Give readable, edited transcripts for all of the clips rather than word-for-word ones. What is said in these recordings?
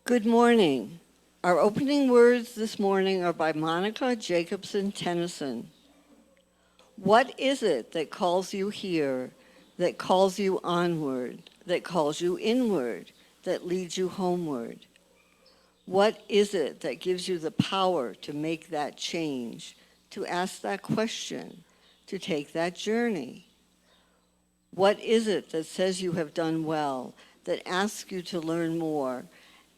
Good morning. Our opening words this morning are by Monica Jacobson Tennyson. What is it that calls you here, that calls you onward, that calls you inward, that leads you homeward? What is it that gives you the power to make that change, to ask that question, to take that journey? What is it that says you have done well, that asks you to learn more,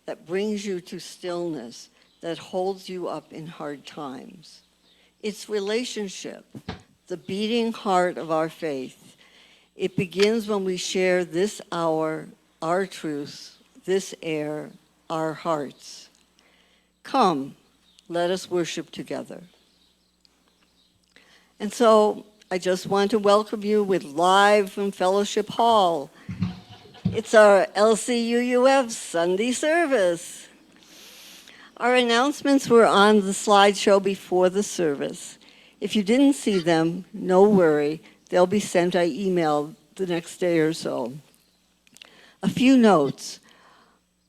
that brings you to stillness, that holds you up in hard times? It's relationship, the beating heart of our faith. It begins when we share this hour, our truths, this air, our hearts. Come, let us worship together. And so I just want to welcome you with live from Fellowship Hall. It's our LCUUF Sunday service. Our announcements were on the slideshow before the service. If you didn't see them, no worry. They'll be sent by email the next day or so. A few notes.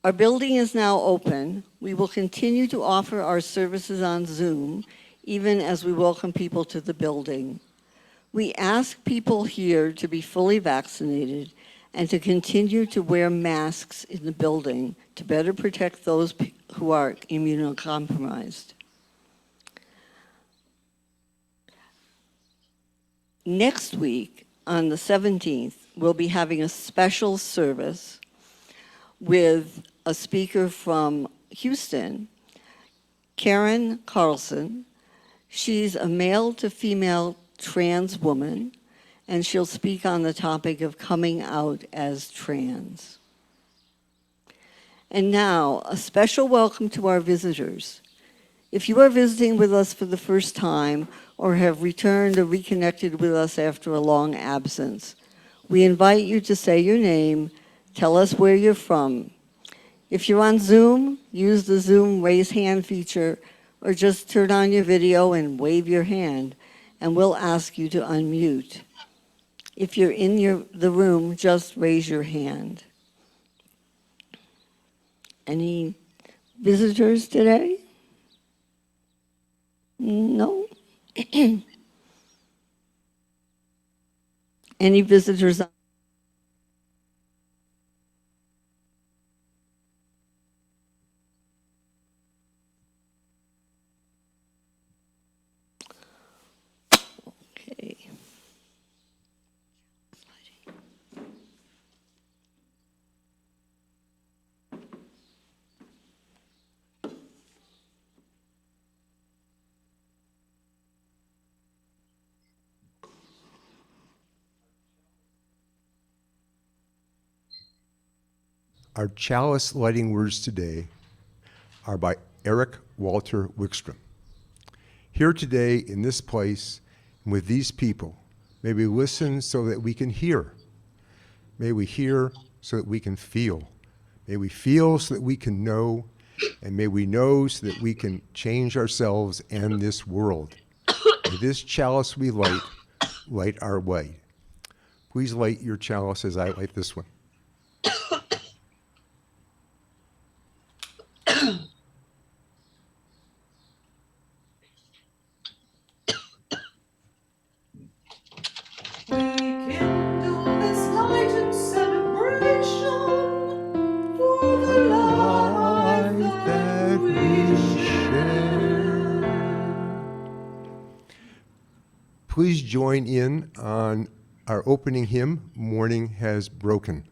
Our building is now open. We will continue to offer our services on Zoom, even as we welcome people to the building. We ask people here to be fully vaccinated and to continue to wear masks in the building to better protect those who are immunocompromised. Next week, on the 17th, we'll be having a special service with a speaker from Houston, Karen Carlson. She's a male to female trans woman, and she'll speak on the topic of coming out as trans. And now, a special welcome to our visitors. If you are visiting with us for the first time or have returned or reconnected with us after a long absence, we invite you to say your name, tell us where you're from. If you're on Zoom, use the Zoom raise hand feature or just turn on your video and wave your hand, and we'll ask you to unmute. If you're in the room, just raise your hand. Any visitors today? No? Any visitors? Okay. Our chalice lighting words today are by Eric Walter Wickstrom. Here today in this place and with these people, may we listen so that we can hear. May we hear so that we can feel. May we feel so that we can know, and may we know so that we can change ourselves and this world. May this chalice we light our way. Please light your chalice as I light this one. Please join in on our opening hymn, Morning Has Broken.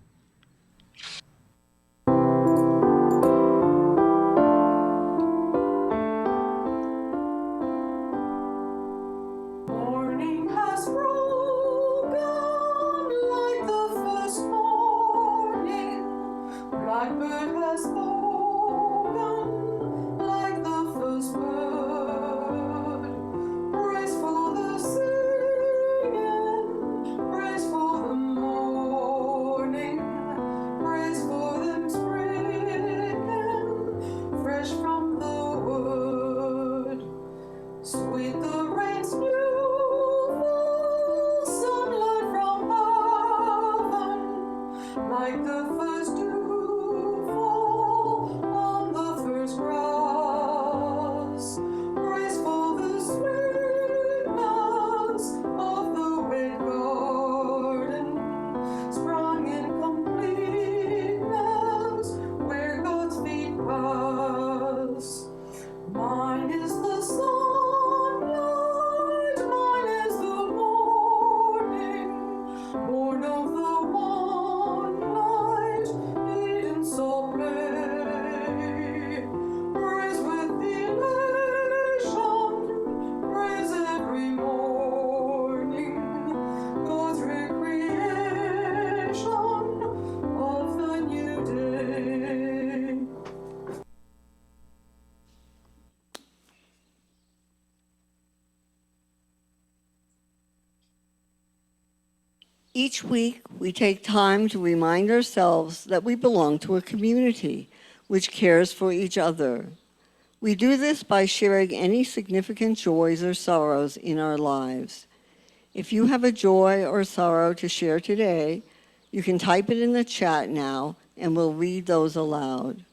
Like the first dew fall Each week, we take time to remind ourselves that we belong to a community which cares for each other. We do this by sharing any significant joys or sorrows in our lives. If you have a joy or sorrow to share today, you can type it in the chat now, and we'll read those aloud.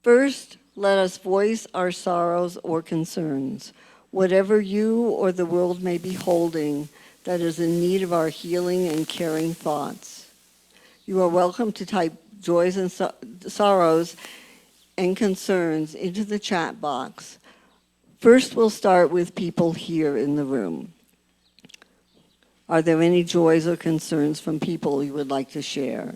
First, let us voice our sorrows or concerns, whatever you or the world may be holding that is in need of our healing and caring thoughts. You are welcome to type joys and sorrows and concerns into the chat box. First, we'll start with people here in the room. Are there any joys or concerns from people you would like to share?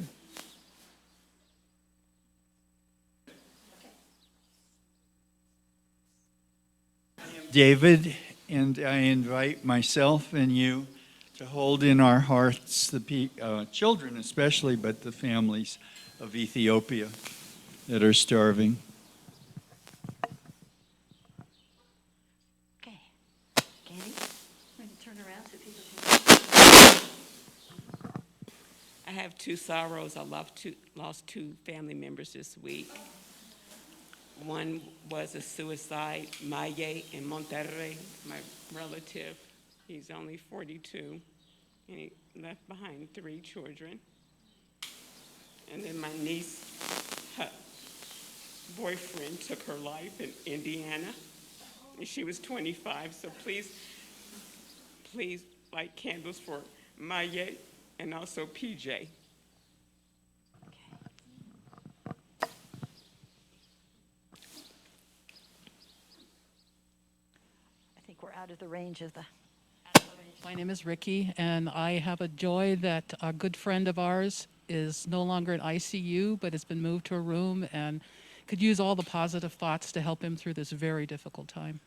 David, and I invite myself and you to hold in our hearts the children especially, but the families of Ethiopia that are starving. Okay. Candy, I'm going to turn around so people can. I have two sorrows. I lost two family members this week. One was a suicide, Maye in Monterrey, my relative. He's only 42, and he left behind 3 children. And then my niece, her boyfriend took her life in Indiana, and she was 25. So please light candles for Maye and also PJ. I think we're out of the range of the. My name is Ricky, and I have a joy that a good friend of ours is no longer in ICU, but has been moved to a room and could use all the positive thoughts to help him through this very difficult time.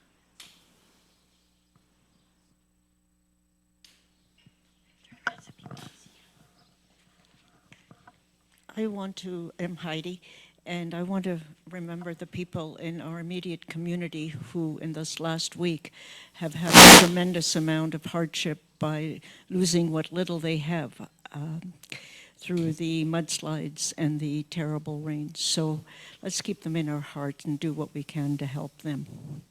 I'm Heidi, and I want to remember the people in our immediate community who in this last week have had a tremendous amount of hardship by losing what little they have through the mudslides and the terrible rains. So let's keep them in our heart and do what we can to help them.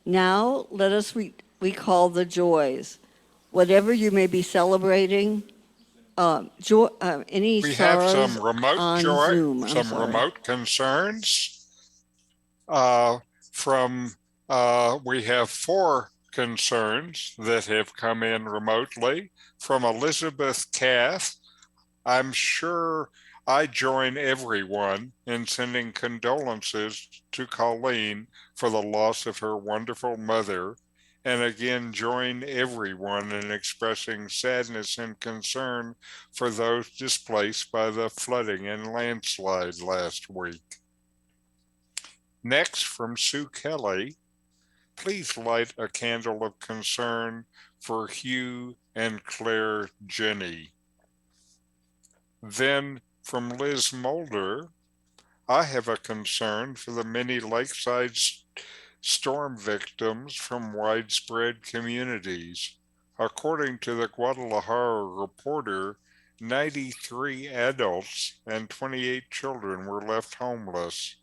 Now, let us recall the joys. Whatever you may be celebrating, any We have sorrows some remote on joy, Zoom. some remote concerns. We have 4 concerns that have come in remotely from Elizabeth Cath. I'm sure I join everyone in sending condolences to Colleen for the loss of her wonderful mother, and again join everyone in expressing sadness and concern for those displaced by the flooding and landslide last week. Next, from Sue Kelly, please light a candle of concern for Hugh and Claire Jenny. Then from Liz Mulder, I have a concern for the many lakeside storm victims from widespread communities. According to the Guadalajara Reporter, 93 adults and 28 children were left homeless.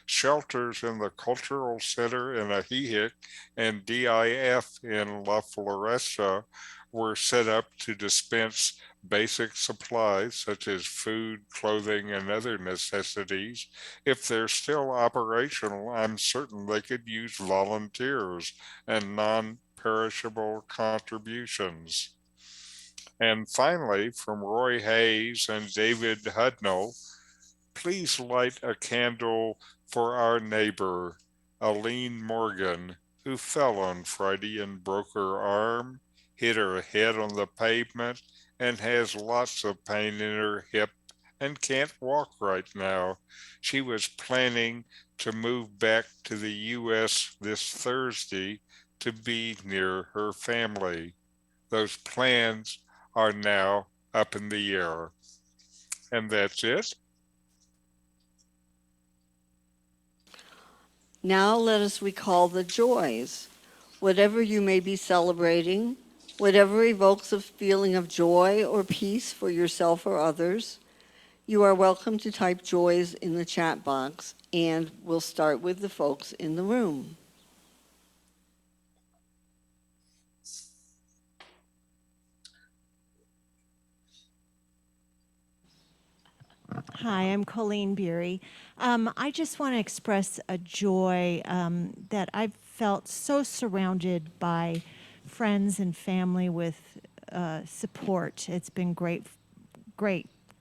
Shelters in the Cultural Center in Ajijic and DIF in La Floresta were set up to dispense basic supplies such as food, clothing, and other necessities. If they're still operational, I'm certain they could use volunteers and non-perishable contributions. And finally, from Roy Hayes and David Hudnall, please light a candle for our neighbor, Aline Morgan, who fell on Friday and broke her arm, hit her head on the pavement, and has lots of pain in her hip and can't walk right now. She was planning to move back to the U.S. this Thursday to be near her family. Those plans are now up in the air. And that's it. Now let us recall the joys. Whatever you may be celebrating, whatever evokes a feeling of joy or peace for yourself or others, you are welcome to type joys in the chat box, and we'll start with the folks in the room. Hi, I'm Colleen Beery. I just want to express a joy that I've felt so surrounded by friends and family with support. It's been great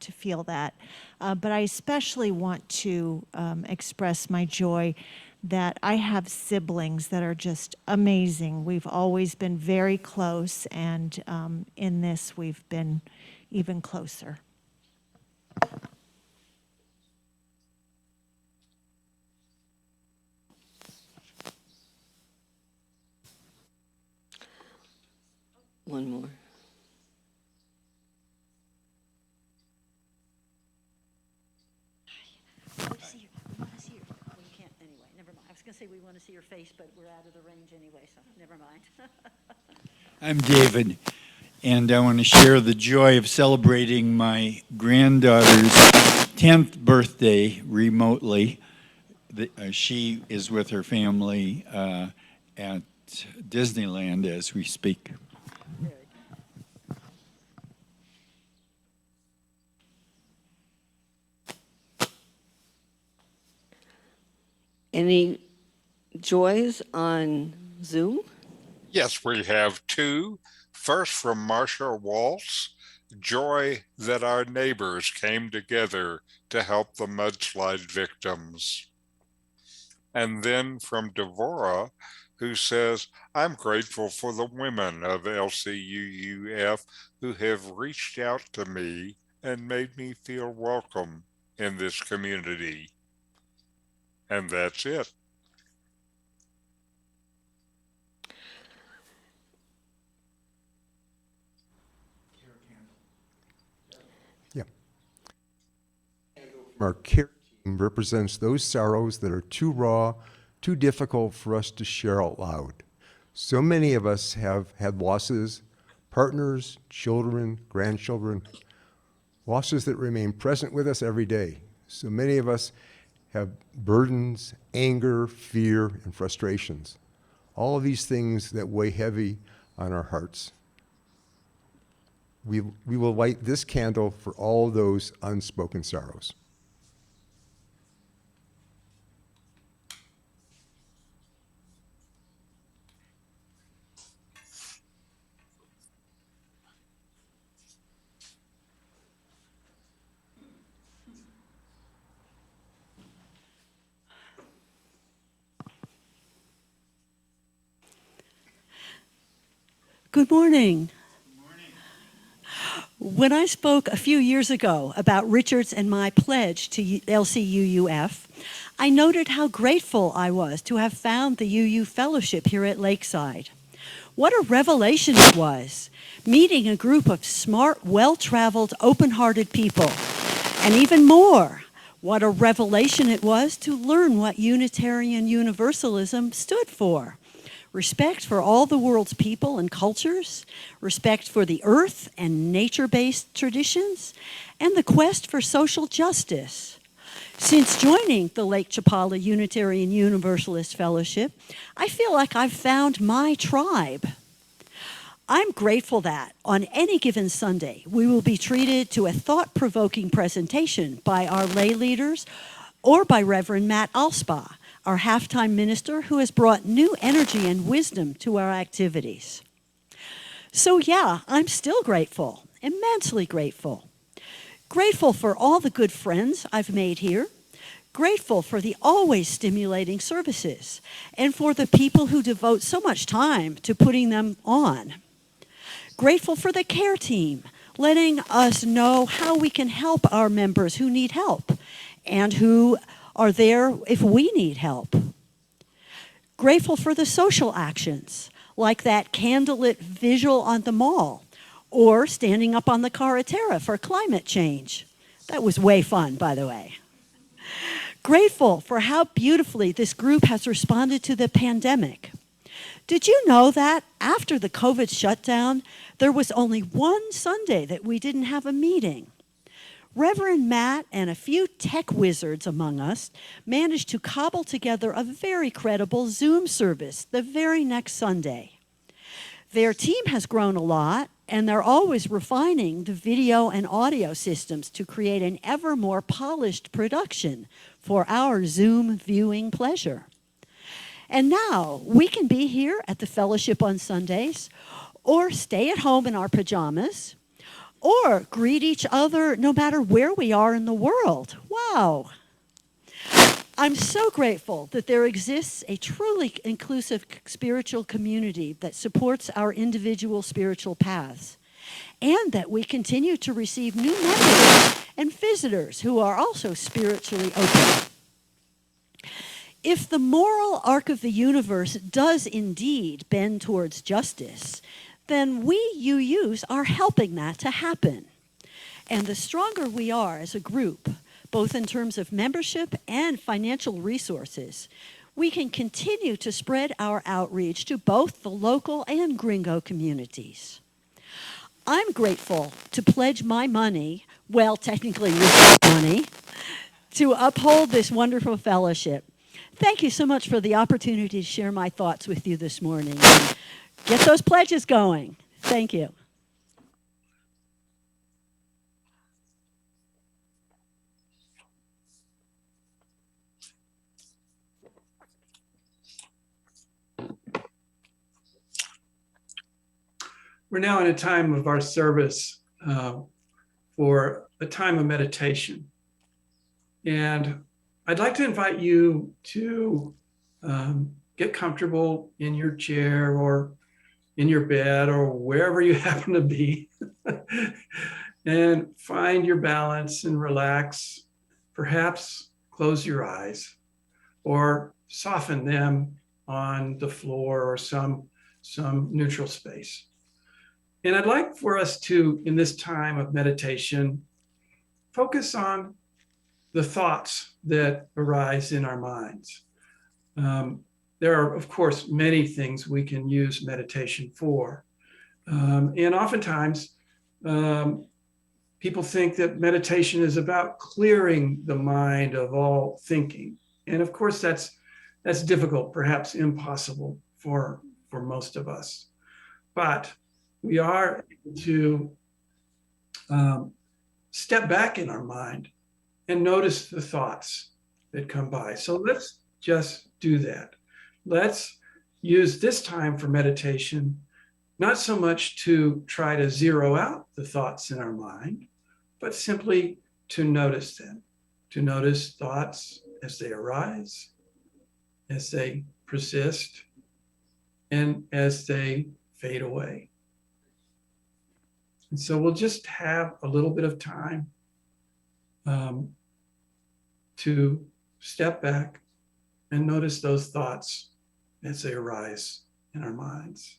to feel that. But I especially want to express my joy that I have siblings that are just amazing. We've always been very close, and in this we've been even closer. One more. We want to see your, we can't anyway, never mind. I was going to say we want to see your face, but we're out of the range anyway, so never mind. I'm David, and I want to share the joy of celebrating my granddaughter's 10th birthday remotely. She is with her family at Disneyland as we speak. Any joys on Zoom? Yes, we have two. First from Marsha Waltz, joy that our neighbors came together to help the mudslide victims. And then from Devora, who says, I'm grateful for the women of LCUUF who have reached out to me and made me feel welcome in this community. And that's it. Yeah. Our care team represents those sorrows that are too raw, too difficult for us to share out loud. So many of us have had losses, partners, children, grandchildren, losses that remain present with us every day. So many of us have burdens, anger, fear, and frustrations. All of these things that weigh heavy on our hearts. We will light this candle for all those unspoken sorrows. Good morning. When I spoke a few years ago about Richard's and my pledge to LCUUF, I noted how grateful I was to have found the UU Fellowship here at Lakeside. What a revelation it was, meeting a group of smart, well-traveled, open-hearted people. And even more, what a revelation it was to learn what Unitarian Universalism stood for. Respect for all the world's people and cultures, respect for the earth and nature-based traditions, and the quest for social justice. Since joining the Lake Chapala Unitarian Universalist Fellowship, I feel like I've found my tribe. I'm grateful that on any given Sunday, we will be treated to a thought-provoking presentation by our lay leaders or by Reverend Matt Alspaugh, our halftime minister who has brought new energy and wisdom to our activities. So yeah, I'm still grateful, immensely grateful. Grateful for all the good friends I've made here. Grateful for the always stimulating services and for the people who devote so much time to putting them on. Grateful for the care team, letting us know how we can help our members who need help and who are there if we need help. Grateful for the social actions, like that candlelit visual on the mall, or standing up on the carretera for climate change. That was way fun, by the way. Grateful for how beautifully this group has responded to the pandemic. Did you know that after the COVID shutdown, there was only one Sunday that we didn't have a meeting? Reverend Matt and a few tech wizards among us managed to cobble together a very credible Zoom service the very next Sunday. Their team has grown a lot, and they're always refining the video and audio systems to create an ever more polished production for our Zoom viewing pleasure. And now we can be here at the fellowship on Sundays, or stay at home in our pajamas, or greet each other no matter where we are in the world. Wow. I'm so grateful that there exists a truly inclusive spiritual community that supports our individual spiritual paths, and that we continue to receive new members and visitors who are also spiritually open. If the moral arc of the universe does indeed bend towards justice, then we UUs are helping that to happen. And the stronger we are as a group, both in terms of membership and financial resources, we can continue to spread our outreach to both the local and gringo communities. I'm grateful to pledge my money, well, technically your money, to uphold this wonderful fellowship. Thank you so much for the opportunity to share my thoughts with you this morning. Get those pledges going. Thank you. We're now in a time of our service for a time of meditation. And I'd like to invite you to get comfortable in your chair or in your bed or wherever you happen to be and find your balance and relax. Perhaps close your eyes or soften them on the floor or some neutral space. And I'd like for us to, in this time of meditation, focus on the thoughts that arise in our minds. There are, of course, many things we can use meditation for. And oftentimes, people think that meditation is about clearing the mind of all thinking. And of course, that's difficult, perhaps impossible for most of us. But we are able to step back in our mind and notice the thoughts that come by. So let's just do that. Let's use this time for meditation, not so much to try to zero out the thoughts in our mind, but simply to notice them, to notice thoughts as they arise, as they persist, and as they fade away. And so we'll just have a little bit of time to step back and notice those thoughts as they arise in our minds.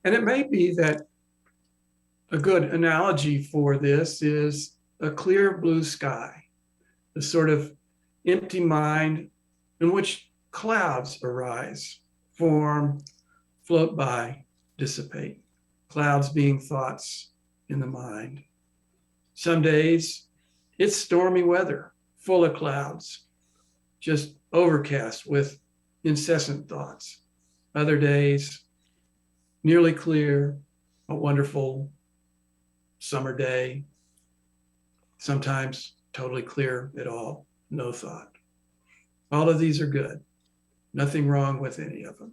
And it may be that a good analogy for this is a clear blue sky, the sort of empty mind in which clouds arise, form, float by, dissipate. Clouds being thoughts in the mind. Some days it's stormy weather, full of clouds, just overcast with incessant thoughts. Other days, nearly clear, a wonderful summer day. Sometimes totally clear at all, no thought. All of these are good. Nothing wrong with any of them.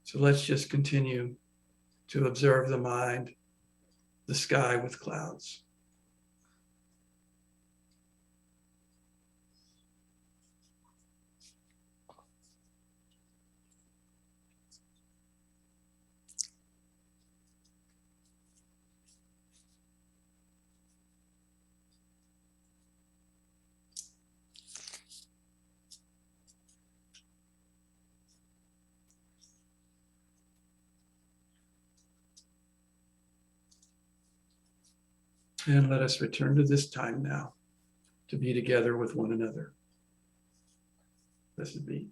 So let's just continue to observe the mind, the sky with clouds. And let us return to this time now to be together with one another. Blessed be.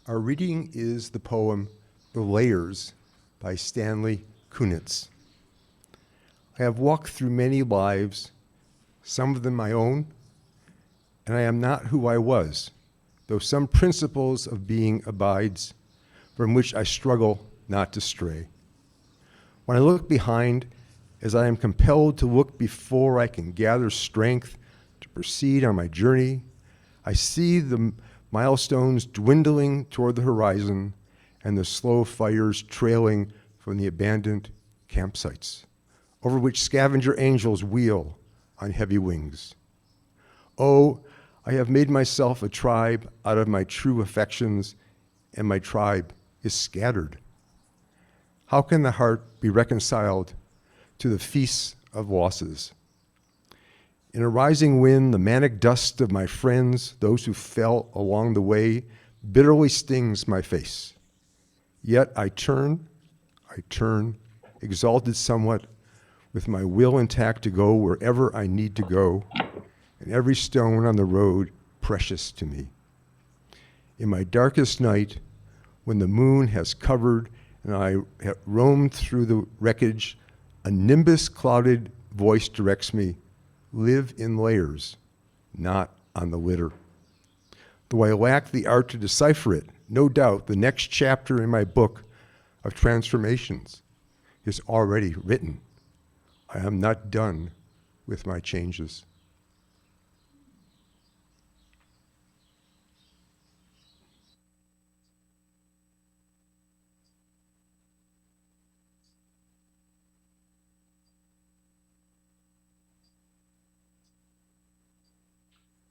Our reading is the poem The Layers by Stanley Kunitz. I have walked through many lives, some of them my own, and I am not who I was, though some principles of being abides, from which I struggle not to stray. When I look behind, as I am compelled to look before I can gather strength to proceed on my journey, I see the milestones dwindling toward the horizon and the slow fires trailing from the abandoned campsites, over which scavenger angels wheel on heavy wings. Oh, I have made myself a tribe out of my true affections, and my tribe is scattered. How can the heart be reconciled to the feasts of losses? In a rising wind, the manic dust of my friends, those who fell along the way, bitterly stings my face. Yet I turn, exalted somewhat, with my will intact to go wherever I need to go, and every stone on the road precious to me. In my darkest night, when the moon has covered and I have roamed through the wreckage, a nimbus-clouded voice directs me, live in layers, not on the litter. Though I lack the art to decipher it, no doubt the next chapter in my book of transformations is already written. I am not done with my changes.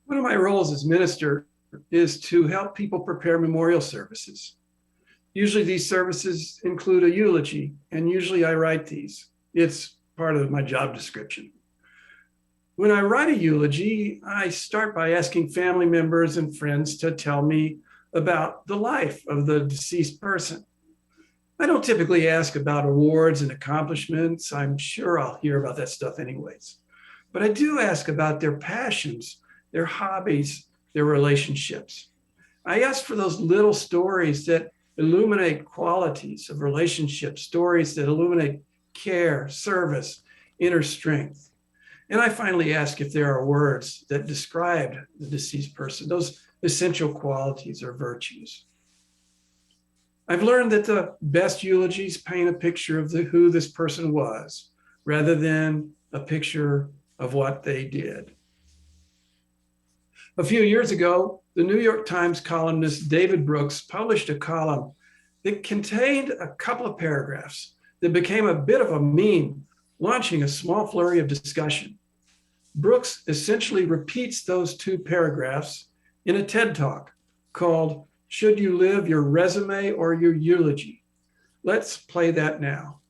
One of my roles as minister is to help people prepare memorial services. Usually these services include a eulogy, and usually I write these. It's part of my job description. When I write a eulogy, I start by asking family members and friends to tell me about the life of the deceased person. I don't typically ask about awards and accomplishments. I'm sure I'll hear about that stuff anyways. But I do ask about their passions, their hobbies, their relationships. I ask for those little stories that illuminate qualities of relationships, stories that illuminate care, service, inner strength. And I finally ask if there are words that describe the deceased person, those essential qualities or virtues. I've learned that the best eulogies paint a picture of who this person was, rather than a picture of what they did. A few years ago, the New York Times columnist David Brooks published a column that contained a couple of paragraphs that became a bit of a meme, launching a small flurry of discussion. Brooks essentially repeats those two paragraphs in a TED Talk called "Should You Live Your Resume or Your Eulogy?" Let's play that now.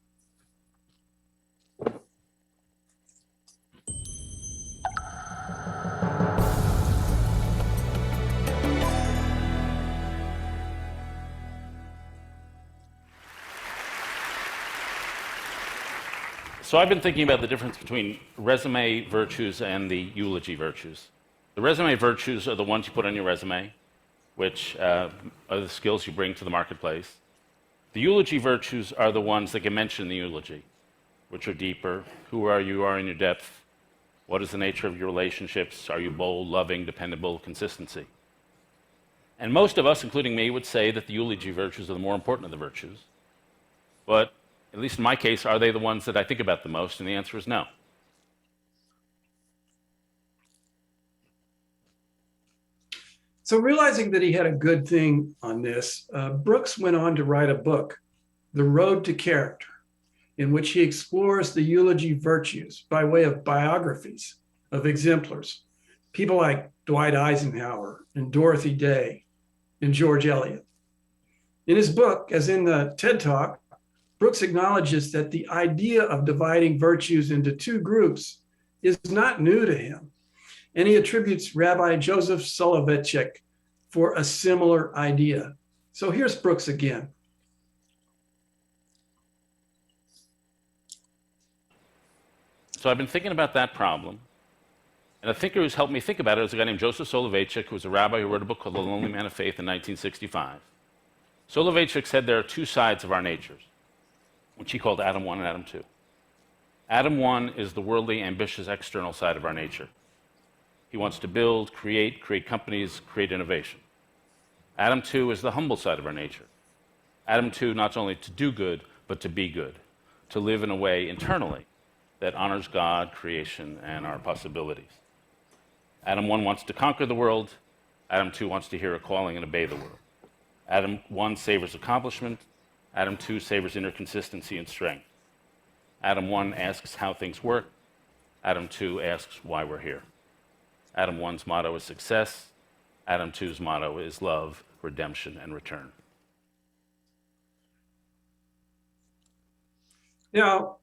So I've been thinking about the difference between resume virtues and the eulogy virtues. The resume virtues are the ones you put on your resume, which are the skills you bring to the marketplace. The eulogy virtues are the ones that get mentioned in the eulogy, which are deeper. Who are you in your depth? What is the nature of your relationships? Are you bold, loving, dependable, consistency? And most of us, including me, would say that the eulogy virtues are the more important of the virtues. But at least in my case, are they the ones that I think about the most? And the answer is no. So realizing that he had a good thing on this, Brooks went on to write a book, The Road to Character, in which he explores the eulogy virtues by way of biographies of exemplars, people like Dwight Eisenhower and Dorothy Day, and George Eliot. In his book, as in the TED Talk, Brooks acknowledges that the idea of dividing virtues into two groups is not new to him, and he attributes Rabbi Joseph Soloveitchik for a similar idea. So here's Brooks again. So I've been thinking about that problem, and a thinker who's helped me think about it is a guy named Joseph Soloveitchik, who was a rabbi who wrote a book called The Lonely Man of Faith in 1965. Soloveitchik said there are two sides of our natures, which he called Adam 1 and Adam 2. Adam 1 is the worldly, ambitious, external side of our nature. He wants to build, create companies, create innovation. Adam 2 is the humble side of our nature. Adam 2 not only to do good, but to be good, to live in a way internally that honors God, creation, and our possibilities. Adam 1 wants to conquer the world. Adam 2 wants to hear a calling and obey the world. Adam 1 savors accomplishment. Adam 2 savors inner consistency and strength. Adam 1 asks how things work. Adam 2 asks why we're here. Adam 1's motto is success. Adam 2's motto is love, redemption, and return. Now,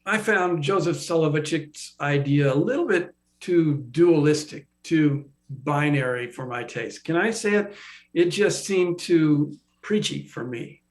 I found Joseph Soloveitchik's idea a little bit too dualistic, too binary for my taste. Can I say it? It just seemed too preachy for me.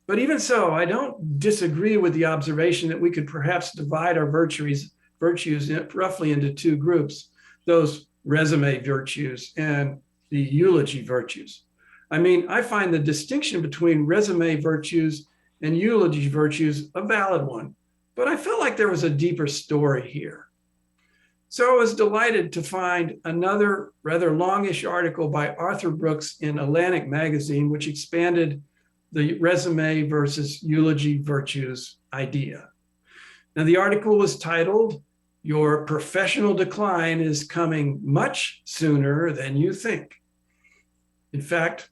But even so, I don't disagree with the observation that we could perhaps divide our virtues roughly into two groups, those resume virtues and the eulogy virtues. I mean, I find the distinction between resume virtues and eulogy virtues a valid one, but I felt like there was a deeper story here. So I was delighted to find another rather longish article by Arthur Brooks in Atlantic Magazine, which expanded the resume versus eulogy virtues idea. Now, the article was titled, "Your Professional Decline is Coming Much Sooner Than You Think." In fact,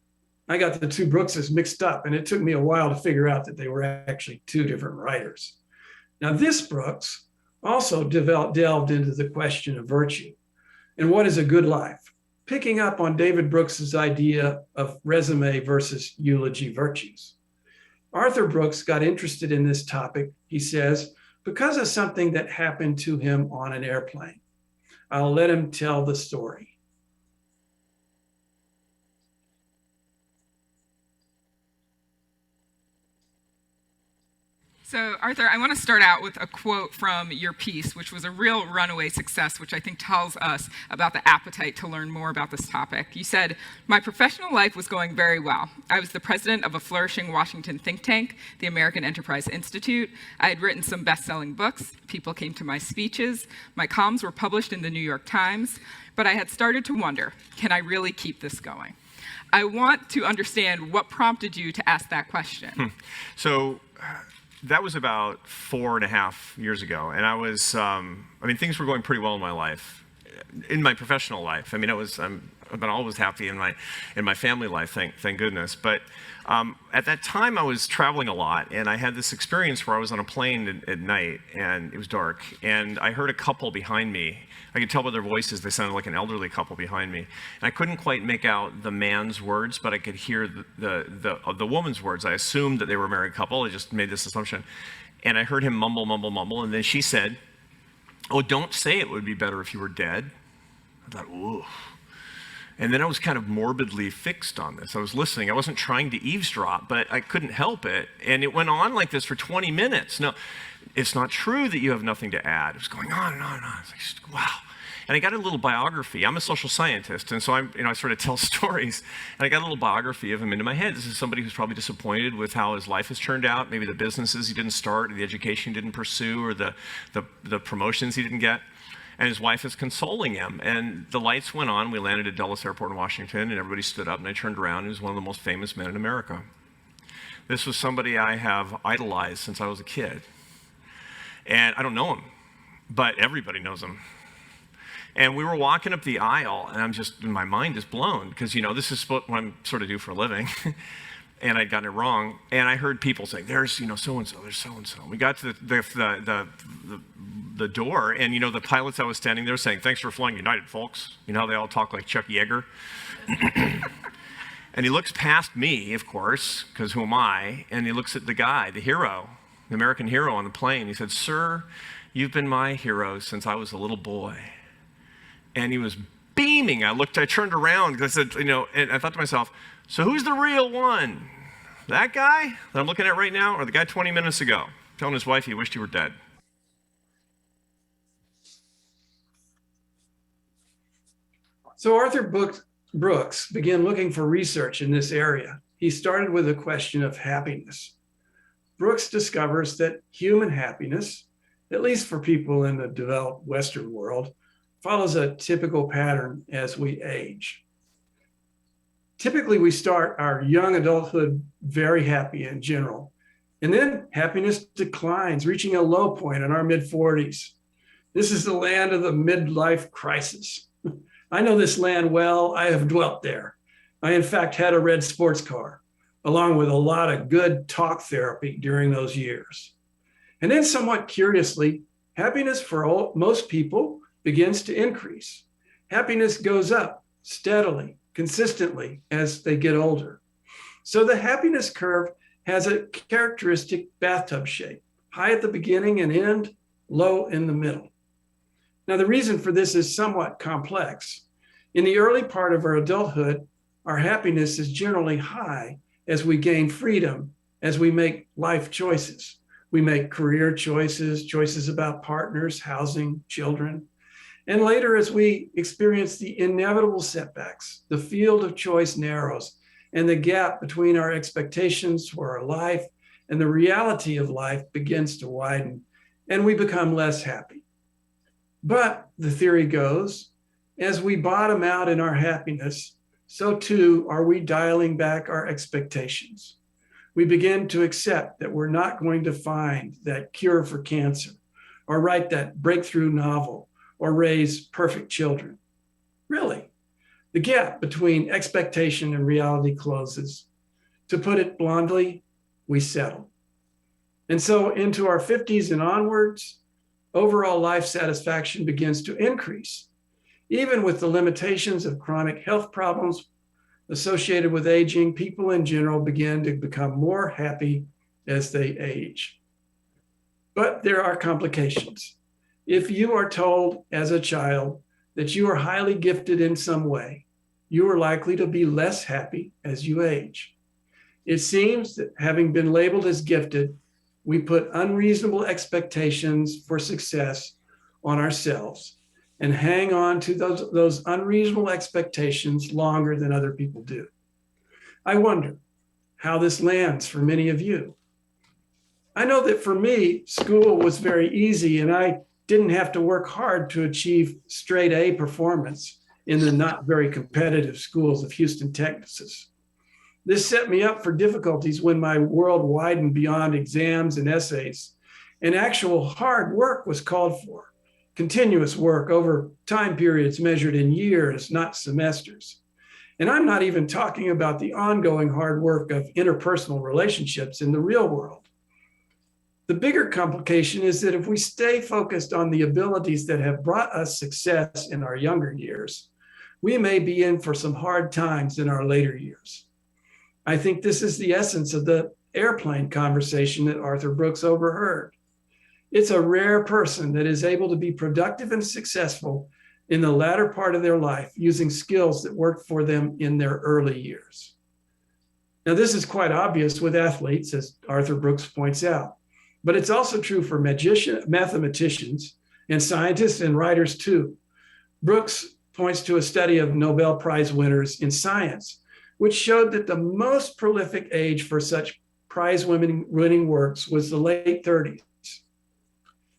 I got the two Brookses mixed up, and it took me a while to figure out that they were actually two different writers. Now, this Brooks also delved into the question of virtue and what is a good life, picking up on David Brooks's idea of resume versus eulogy virtues. Arthur Brooks got interested in this topic, he says, because of something that happened to him on an airplane. I'll let him tell the story. So, Arthur, I want to start out with a quote from your piece, which was a real runaway success, which I think tells us about the appetite to learn more about this topic. You said, "My professional life was going very well. I was the president of a flourishing Washington think tank, the American Enterprise Institute. I had written some best-selling books. People came to my speeches. My columns were published in the New York Times. But I had started to wonder, can I really keep this going?" I want to understand what prompted you to ask that question. That was about 4.5 years ago, and I was, things were going pretty well in my life, in my professional life. I've been always happy in my family life, thank goodness. But at that time, I was traveling a lot, and I had this experience where I was on a plane at night, and it was dark, and I heard a couple behind me. I could tell by their voices they sounded like an elderly couple behind me. And I couldn't quite make out the man's words, but I could hear the woman's words. I assumed that they were a married couple. I just made this assumption. And I heard him mumble, mumble, mumble. And then she said, "Oh, don't say it would be better if you were dead." I thought, ooh. And then I was kind of morbidly fixed on this. I was listening. I wasn't trying to eavesdrop, but I couldn't help it. And it went on like this for 20 minutes. No, it's not true that you have nothing to add. It was going on and on and on. It's like, wow. And I got a little biography. I'm a social scientist, and so I sort of tell stories. And I got a little biography of him into my head. This is somebody who's probably disappointed with how his life has turned out, maybe the businesses he didn't start, or the education he didn't pursue, or the promotions he didn't get. And his wife is consoling him. And the lights went on. We landed at Dulles Airport in Washington, and everybody stood up, and I turned around, and he was one of the most famous men in America. This was somebody I have idolized since I was a kid. And I don't know him, but everybody knows him. And we were walking up the aisle, and my mind is blown, because, this is what I sort of do for a living. And I'd gotten it wrong. And I heard people saying, there's, so-and-so, there's so-and-so. We got to the door, and, the pilots I was standing there saying, "Thanks for flying United, folks." You know how they all talk like Chuck Yeager? And he looks past me, of course, because who am I? And he looks at the guy, the hero, the American hero on the plane. He said, "Sir, you've been my hero since I was a little boy." And he was beaming. I turned around because I said, and I thought to myself, so who's the real one? That guy that I'm looking at right now, or the guy 20 minutes ago telling his wife he wished he were dead? So Arthur Brooks began looking for research in this area. He started with a question of happiness. Brooks discovers that human happiness, at least for people in the developed Western world, follows a typical pattern as we age. Typically, we start our young adulthood very happy in general, and then happiness declines, reaching a low point in our mid-40s. This is the land of the midlife crisis. I know this land well. I have dwelt there. I, in fact, had a red sports car, along with a lot of good talk therapy during those years. And then, somewhat curiously, happiness for most people begins to increase. Happiness goes up steadily, consistently as they get older. So the happiness curve has a characteristic bathtub shape, high at the beginning and end, low in the middle. Now, the reason for this is somewhat complex. In the early part of our adulthood, our happiness is generally high as we gain freedom, as we make life choices. We make career choices, choices about partners, housing, children. And later, as we experience the inevitable setbacks, the field of choice narrows, and the gap between our expectations for our life and the reality of life begins to widen, and we become less happy. But the theory goes, as we bottom out in our happiness, so too are we dialing back our expectations. We begin to accept that we're not going to find that cure for cancer, or write that breakthrough novel, or raise perfect children. Really, the gap between expectation and reality closes. To put it bluntly, we settle. And so into our 50s and onwards, overall life satisfaction begins to increase. Even with the limitations of chronic health problems associated with aging, people in general begin to become more happy as they age. But there are complications. If you are told as a child that you are highly gifted in some way, you are likely to be less happy as you age. It seems that having been labeled as gifted, we put unreasonable expectations for success on ourselves and hang on to those unreasonable expectations longer than other people do. I wonder how this lands for many of you. I know that for me, school was very easy, and I didn't have to work hard to achieve straight A performance in the not very competitive schools of Houston, Texas. This set me up for difficulties when my world widened beyond exams and essays, and actual hard work was called for, continuous work over time periods measured in years, not semesters. And I'm not even talking about the ongoing hard work of interpersonal relationships in the real world. The bigger complication is that if we stay focused on the abilities that have brought us success in our younger years, we may be in for some hard times in our later years. I think this is the essence of the airplane conversation that Arthur Brooks overheard. It's a rare person that is able to be productive and successful in the latter part of their life using skills that worked for them in their early years. Now, this is quite obvious with athletes, as Arthur Brooks points out. But it's also true for mathematicians and scientists and writers too. Brooks points to a study of Nobel Prize winners in science, which showed that the most prolific age for such prize-winning works was the late 30s.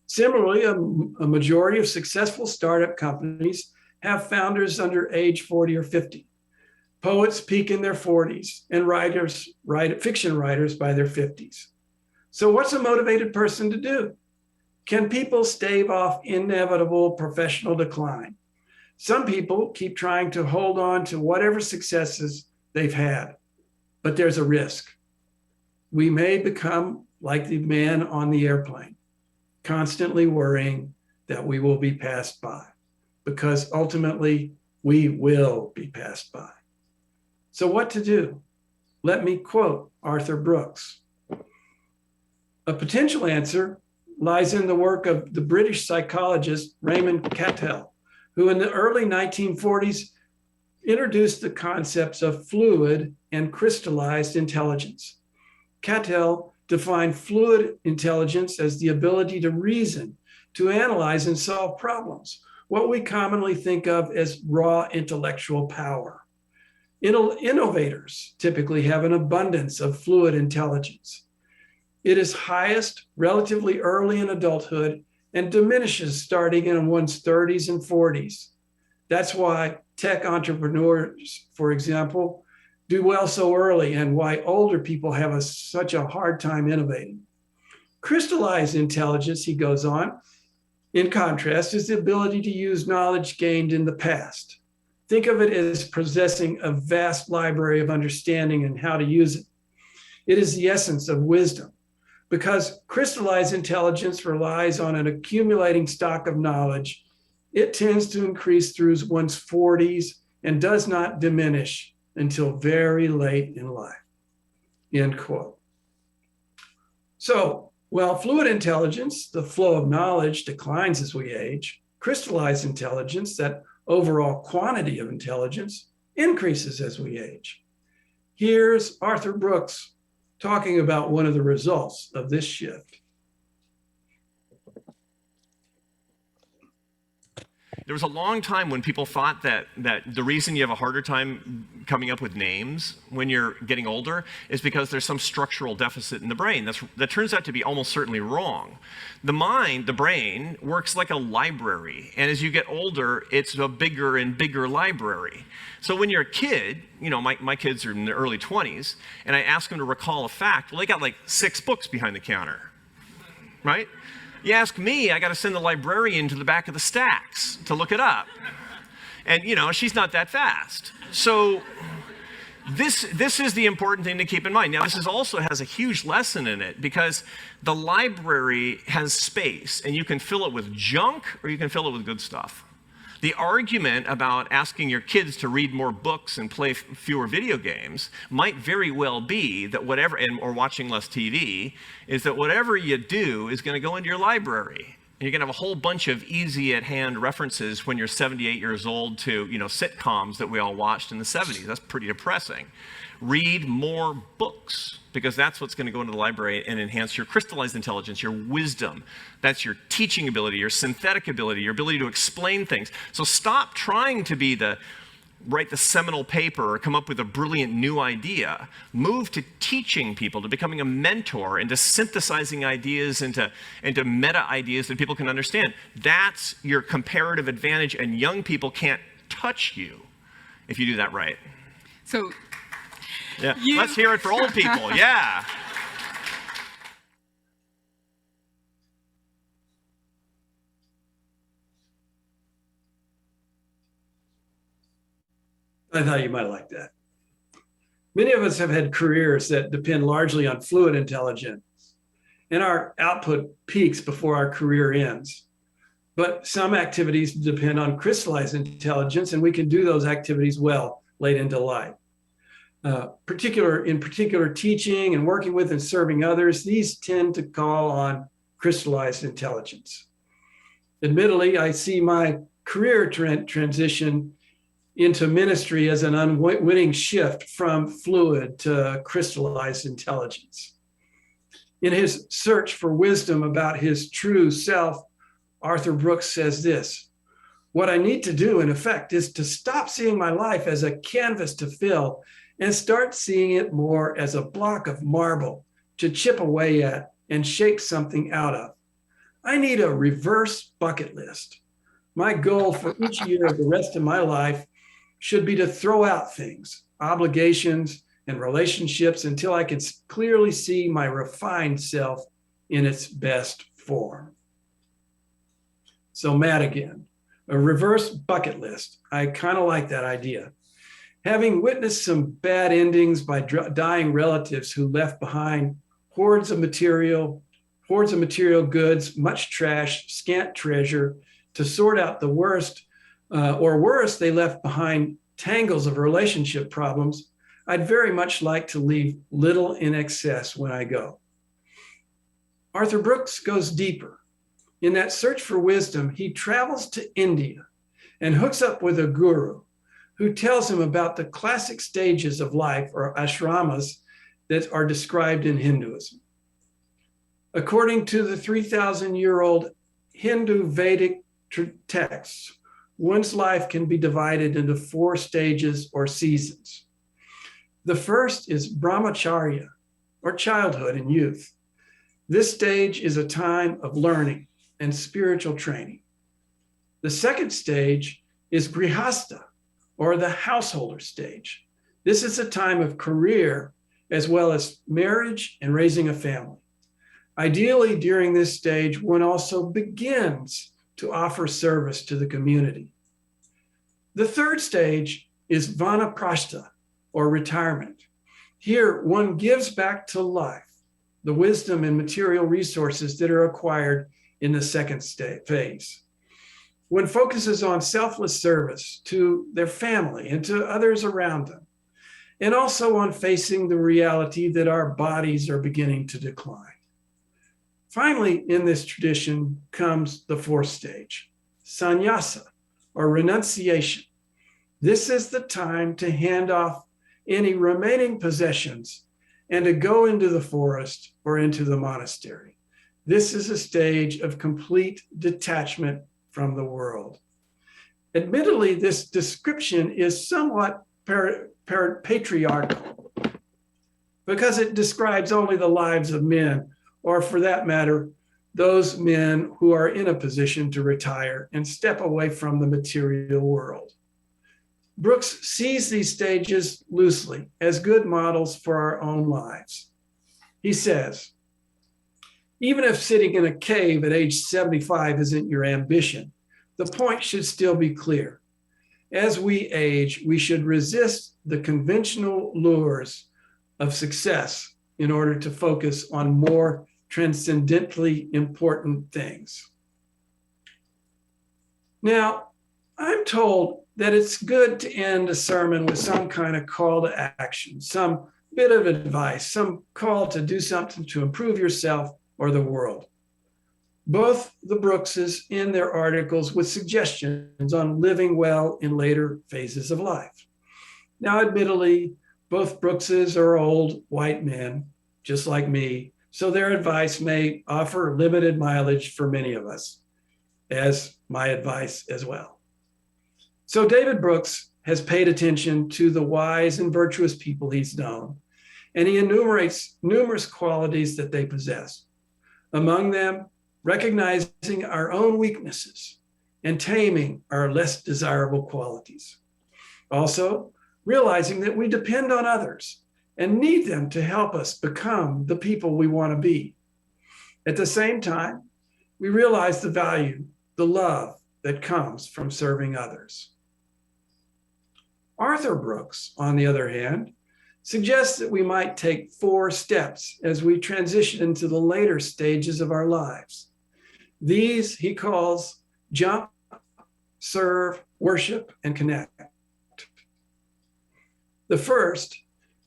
Similarly, a majority of successful startup companies have founders under age 40 or 50. Poets peak in their 40s, and fiction writers by their 50s. So what's a motivated person to do? Can people stave off inevitable professional decline? Some people keep trying to hold on to whatever successes they've had, but there's a risk. We may become like the man on the airplane, constantly worrying that we will be passed by, because ultimately we will be passed by. So what to do? Let me quote Arthur Brooks. A potential answer lies in the work of the British psychologist Raymond Cattell, who in the early 1940s introduced the concepts of fluid and crystallized intelligence. Cattell defined fluid intelligence as the ability to reason, to analyze and solve problems, what we commonly think of as raw intellectual power. Innovators typically have an abundance of fluid intelligence. It is highest relatively early in adulthood and diminishes starting in one's 30s and 40s. That's why tech entrepreneurs, for example, do well so early and why older people have such a hard time innovating. Crystallized intelligence, he goes on, in contrast, is the ability to use knowledge gained in the past. Think of it as possessing a vast library of understanding and how to use it. It is the essence of wisdom, because crystallized intelligence relies on an accumulating stock of knowledge. It tends to increase through one's 40s and does not diminish until very late in life, end quote. So, while fluid intelligence, the flow of knowledge, declines as we age, crystallized intelligence, that overall quantity of intelligence, increases as we age. Here's Arthur Brooks talking about one of the results of this shift. There was a long time when people thought that the reason you have a harder time coming up with names when you're getting older is because there's some structural deficit in the brain. That turns out to be almost certainly wrong. The mind, the brain, works like a library. And as you get older, it's a bigger and bigger library. So when you're a kid, you know, my kids are in their early 20s, and I ask them to recall a fact, well, they got like 6 books behind the counter, right? You ask me, I got to send the librarian to the back of the stacks to look it up. And, you know, she's not that fast. So this is the important thing to keep in mind. Now, this also has a huge lesson in it because the library has space, and you can fill it with junk or you can fill it with good stuff. The argument about asking your kids to read more books and play fewer video games might very well be that or watching less TV, is that whatever you do is going to go into your library. And you're going to have a whole bunch of easy at hand references when you're 78 years old to, you know, sitcoms that we all watched in the 70s. That's pretty depressing. Read more books, because that's what's going to go into the library and enhance your crystallized intelligence, your wisdom. That's your teaching ability, your synthetic ability, your ability to explain things. So stop trying to write the seminal paper or come up with a brilliant new idea. Move to teaching people, to becoming a mentor, and to synthesizing ideas into meta ideas that people can understand. That's your comparative advantage, and young people can't touch you if you do that right. So yeah, let's hear it for old people. Yeah. I thought you might like that. Many of us have had careers that depend largely on fluid intelligence, and our output peaks before our career ends. But some activities depend on crystallized intelligence, and we can do those activities well late into life. In particular, teaching and working with and serving others, these tend to call on crystallized intelligence. Admittedly, I see my career transition into ministry as an unwitting shift from fluid to crystallized intelligence. In his search for wisdom about his true self, Arthur Brooks says this: "What I need to do, in effect, is to stop seeing my life as a canvas to fill and start seeing it more as a block of marble to chip away at and shape something out of. I need a reverse bucket list. My goal for each year of the rest of my life should be to throw out things, obligations, and relationships until I can clearly see my refined self in its best form." So Matt again, a reverse bucket list. I kind of like that idea. Having witnessed some bad endings by dying relatives who left behind hordes of material goods, much trash, scant treasure, to sort out the worst, or worse, they left behind tangles of relationship problems. I'd very much like to leave little in excess when I go. Arthur Brooks goes deeper. In that search for wisdom, he travels to India and hooks up with a guru who tells him about the classic stages of life, or ashramas, that are described in Hinduism. According to the 3,000-year-old Hindu Vedic texts, one's life can be divided into 4 stages or seasons. The first is brahmacharya, or childhood and youth. This stage is a time of learning and spiritual training. The second stage is grihastha, or the householder stage. This is a time of career as well as marriage and raising a family. Ideally, during this stage, one also begins to offer service to the community. The third stage is vanaprastha, or retirement. Here, one gives back to life the wisdom and material resources that are acquired in the second phase. One focuses on selfless service to their family and to others around them, and also on facing the reality that our bodies are beginning to decline. Finally, in this tradition comes the 4th stage, sannyasa, or renunciation. This is the time to hand off any remaining possessions and to go into the forest or into the monastery. This is a stage of complete detachment from the world. Admittedly, this description is somewhat patriarchal because it describes only the lives of men, or for that matter, those men who are in a position to retire and step away from the material world. Brooks sees these stages loosely as good models for our own lives. He says, even if sitting in a cave at age 75 isn't your ambition, the point should still be clear. As we age, we should resist the conventional lures of success in order to focus on more transcendently important things. Now, I'm told that it's good to end a sermon with some kind of call to action, some bit of advice, some call to do something to improve yourself or the world. Both the Brookses in their articles with suggestions on living well in later phases of life. Now, admittedly, both Brookses are old white men, just like me, so their advice may offer limited mileage for many of us, as my advice as well. So David Brooks has paid attention to the wise and virtuous people he's known, and he enumerates numerous qualities that they possess. Among them, recognizing our own weaknesses and taming our less desirable qualities. Also, realizing that we depend on others and need them to help us become the people we want to be. At the same time, we realize the value, the love that comes from serving others. Arthur Brooks, on the other hand, suggests that we might take 4 steps as we transition into the later stages of our lives. These he calls jump, serve, worship, and connect. The first,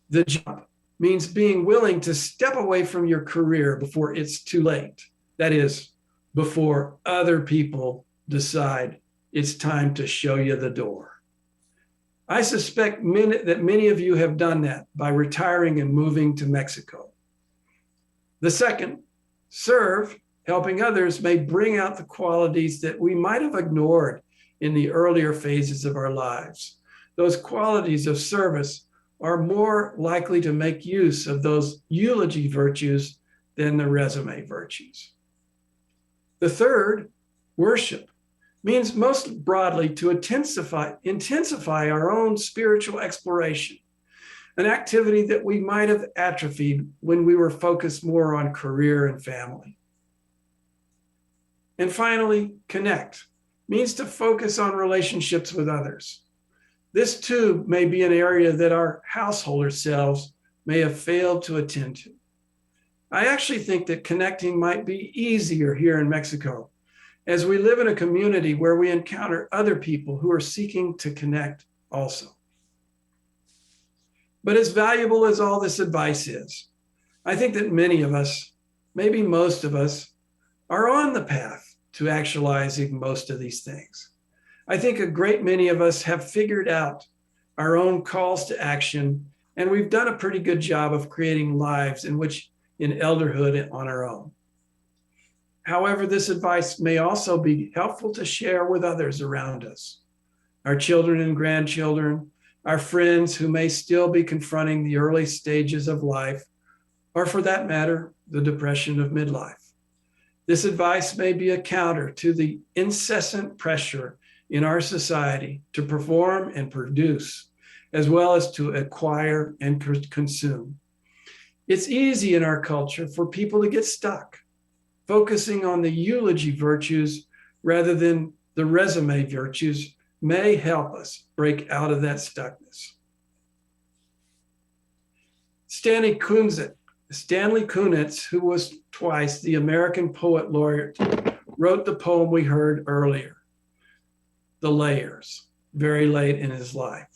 the jump, means being willing to step away from your career before it's too late. That is, before other people decide it's time to show you the door. I suspect that many of you have done that by retiring and moving to Mexico. The second, serve, helping others, may bring out the qualities that we might have ignored in the earlier phases of our lives. Those qualities of service are more likely to make use of those eulogy virtues than the resume virtues. The third, worship, means most broadly to intensify our own spiritual exploration, an activity that we might have atrophied when we were focused more on career and family. And finally, connect means to focus on relationships with others. This too may be an area that our householder selves may have failed to attend to. I actually think that connecting might be easier here in Mexico, as we live in a community where we encounter other people who are seeking to connect also. But as valuable as all this advice is, I think that many of us, maybe most of us, are on the path to actualizing most of these things. I think a great many of us have figured out our own calls to action, and we've done a pretty good job of creating lives in elderhood on our own. However, this advice may also be helpful to share with others around us, our children and grandchildren, our friends who may still be confronting the early stages of life, or for that matter, the depression of midlife. This advice may be a counter to the incessant pressure in our society to perform and produce, as well as to acquire and consume. It's easy in our culture for people to get stuck, focusing on the eulogy virtues rather than the resume virtues may help us break out of that stuckness. Stanley Kunitz, who was twice the American Poet Laureate, wrote the poem we heard earlier, The Layers, very late in his life.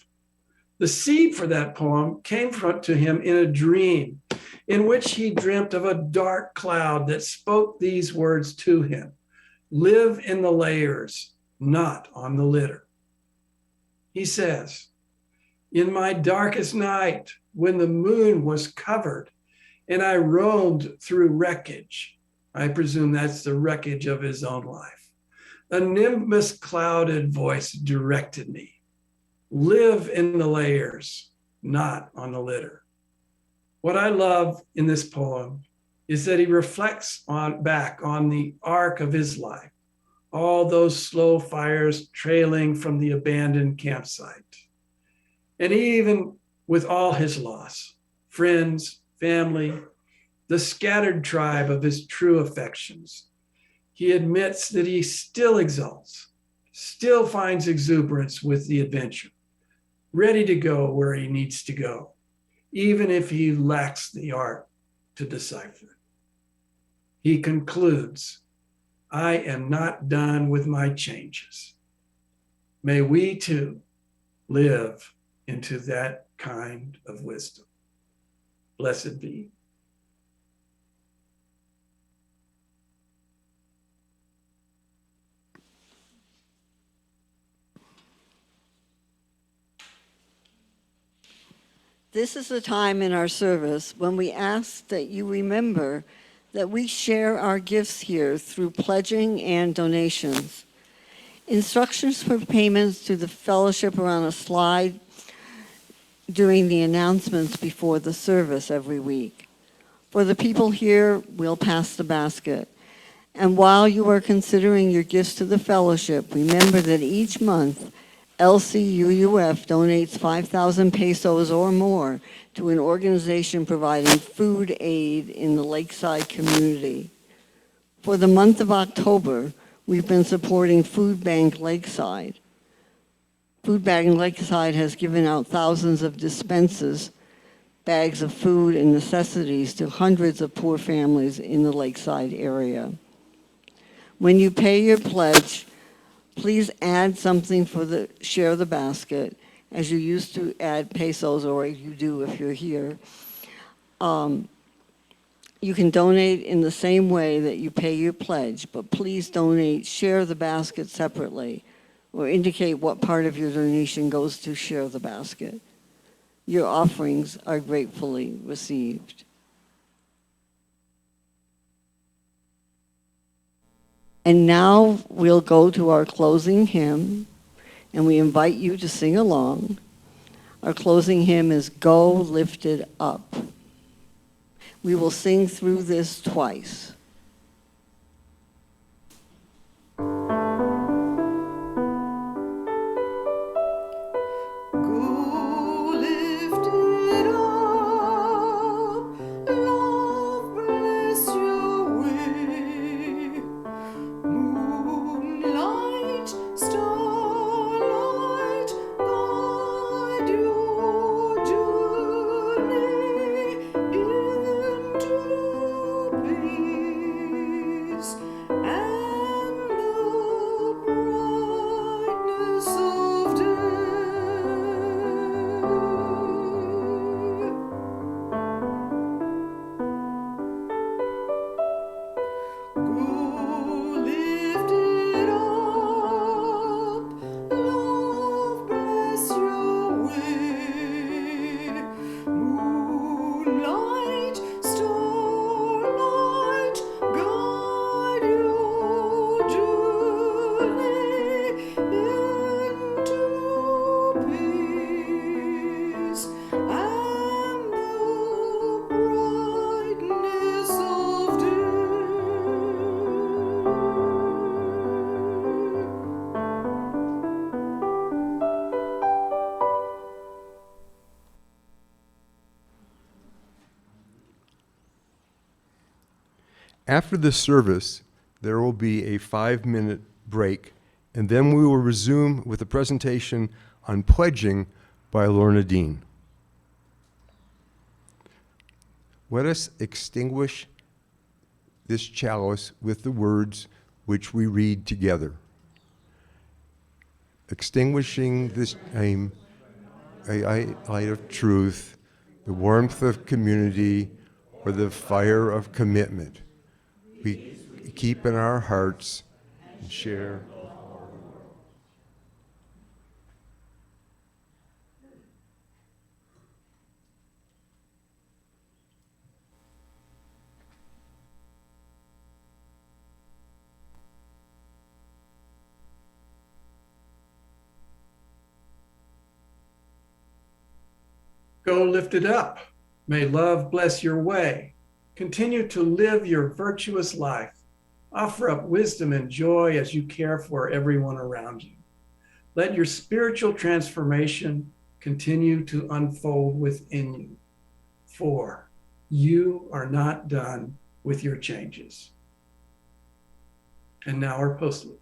The seed for that poem came to him in a dream in which he dreamt of a dark cloud that spoke these words to him: live in the layers, not on the litter. He says, in my darkest night, when the moon was covered and I roamed through wreckage, I presume that's the wreckage of his own life, a nimbus clouded voice directed me: live in the layers, not on the litter. What I love in this poem is that he reflects back on the arc of his life, all those slow fires trailing from the abandoned campsite. And even with all his loss, friends, family, the scattered tribe of his true affections, he admits that he still exults, still finds exuberance with the adventure, ready to go where he needs to go, even if he lacks the art to decipher. He concludes, I am not done with my changes. May we too live into that kind of wisdom. Blessed be. This is a time in our service when we ask that you remember that we share our gifts here through pledging and donations. Instructions for payments to the fellowship are on a slide during the announcements before the service every week. For the people here, we'll pass the basket. And while you are considering your gifts to the fellowship, remember that each month, LCUUF donates 5,000 pesos or more to an organization providing food aid in the Lakeside community. For the month of October, we've been supporting Food Bank Lakeside. Food Bank Lakeside has given out thousands of dispenses, bags of food and necessities to hundreds of poor families in the Lakeside area. When you pay your pledge, please add something for the share the basket, as you used to add pesos, or you do if you're here. You can donate in the same way that you pay your pledge, but please share the basket separately, or indicate what part of your donation goes to share the basket. Your offerings are gratefully received. And now we'll go to our closing hymn, and we invite you to sing along. Our closing hymn is Go Lifted Up. We will sing through this twice. Into peace. After the service, there will be a 5-minute break, and then we will resume with a presentation on pledging by Lorna Dean. Let us extinguish this chalice with the words which we read together. Extinguishing this flame, a light of truth, the warmth of community, or the fire of commitment. We keep in our hearts and share. Go lifted up. May love bless your way. Continue to live your virtuous life. Offer up wisdom and joy as you care for everyone around you. Let your spiritual transformation continue to unfold within you. For you are not done with your changes. And now our postlude.